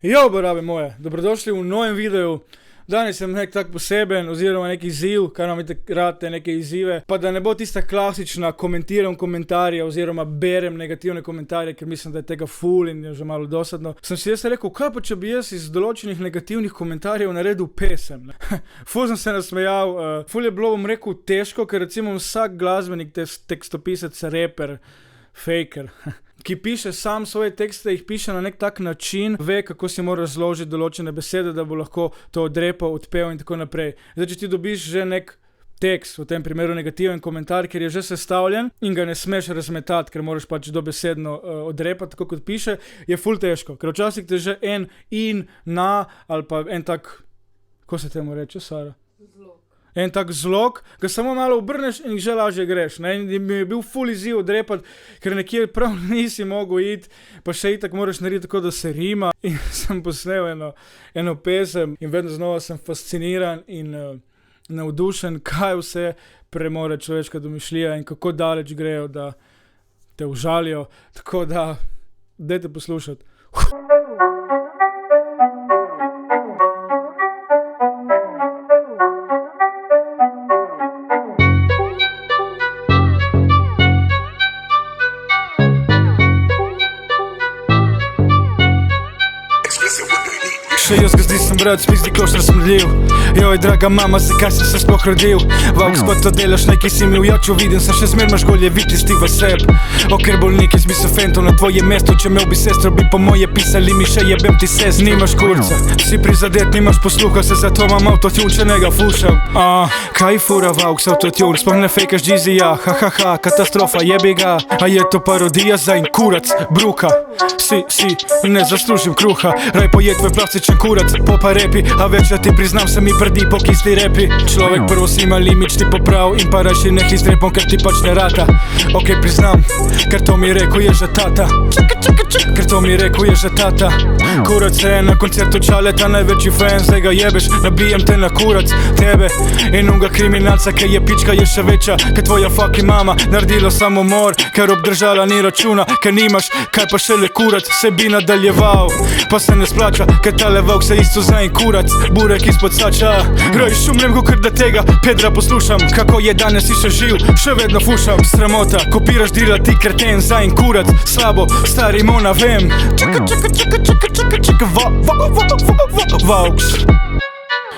Jo, barabe moje, dobrodošli v novem videu. Danes sem nek tak poseben oziroma nek izziv, kar nam rate neke izzive. Pa da ne bo tista klasična komentiram komentarje oziroma berem negativne komentarje, ker mislim, da je tega ful in je že malo dosadno. Sem si jaz rekel, kaj pa če bi jaz iz določenih negativnih komentarjev naredil pesem, ne? Ful sem se nasmejal, ful je bilo, bom rekel, težko, ker recimo vsak glasbenik, tekstopisec, reper, faker, ki piše sam svoje tekste, jih piše na nek tak način, ve, kako si mora razložiti določene besede, da bo lahko to odrepal, odpel in tako naprej. Zdaj, če ti dobiš že nek tekst, v tem primeru negativen komentar, ker je že sestavljen in ga ne smeš razmetati, ker moraš pač dobesedno odrepati, tako kot piše, je ful težko. Ker včasih te že en in, na, ali pa en tak, ko se temu reče, Sara? En tak zlog, ga samo malo obrneš in že lažje greš, ne? In mi je bil ful izziv odrepati, ker nekje prav nisi mogel iti, pa še itak moraš narediti tako, da se rima. In sem posnel eno pesem in vedno znova sem fasciniran in navdušen, kaj vse premore človeška domišljija in kako daleč grejo, da te užalijo. Tako da, dajte poslušati. Še jaz ga zdi sem brat, spizdi koštar sem ljiv. Joj, draga mama, zakaj sem se sploh rodil? Vauks, pa to delaš, nekaj si mi v jaču, vidim sem še zmer imaš golje vitisti v seb. Ker bolnik, jaz bi se fental na tvoje mesto, če imel bi sestro, bi po moje pisali mi še jebem ti sest. Nimaš kurca, si prizadet, nimaš posluha, se zato imam autotune, če ne ga fušam. Kaj fura Vauks autotune, sploh ne fejkaš Jeezija, ha, katastrofa, jebi ga. A je to parodija za in kurac, bruka. Si, ne zaslužim kruha, raj pojet v plastičen kurac, popa repi, a več da ti priznam, se mi prdi po kisli repi. Človek prvo si ima limič, ti poprav in pa raši nekaj z repom, ker ti pač ne rata. Ok, priznam, ker to mi rekel je že tata. Ker to mi rekel je že tata. Kurac se je na koncertu Čaleta, največji fan, zdaj ga jebeš, nabijem te na kurac, tebe in unga kriminalca, ker je pička je še večja, ker tvoja fucking mama naredila samomor, ker obdržala ni računa, ker nimaš, kaj pa šele kurac, se bi nadaljeval, pa se ne splača, ker tale Vauks se isto za in kurac, burek izpod sača. Groj šumnem, kakor da tega Pedra poslušam, kako je danes si še živ, še vedno fušam. Sramota, kopiraš drila ti kreten za in kurac, slabo, stari mona vem. Čaka, Vauks.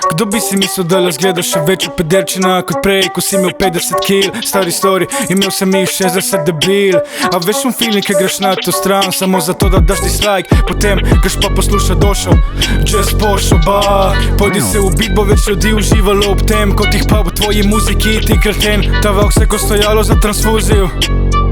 Kdo bi si mislil, da las gledaš še večjo pederčina kot prej, ko si imel 50 kil, stari story, imel sem jih 60 debil. A veš un feeling, ke greš na to stran, samo zato da daš dislike, potem greš pa poslušat došo, jazz pošo, ba. Pojdi se ubit, bo več ljudi uživalo ob tem, kot jih pa v tvoji muziki, ti kreten. Ta Vauks je ko stojalo za transfuzijo.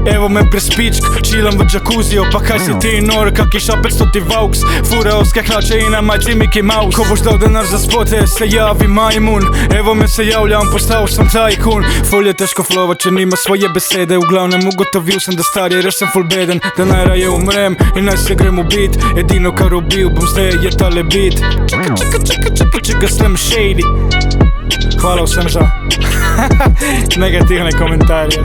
Evo me prespičk, čilam v džakuzijo, pa kaj si ti nor, kaki šapec to ti Vauks, furaovske hlače in na majci Mickey Mouse. Ko boš dal denar za spote, se javi majmun, evo me se javljam, postal sem tajkun. Ful je težko flova, če nima svoje besede, v glavnem ugotovil sem, da star je, res sem ful beden, da najraje umrem in naj se grem ubit, edino kar ubil bom zdaj je tale beat. Čaka, Slim Shady. Hvala vsem za negativne komentarje.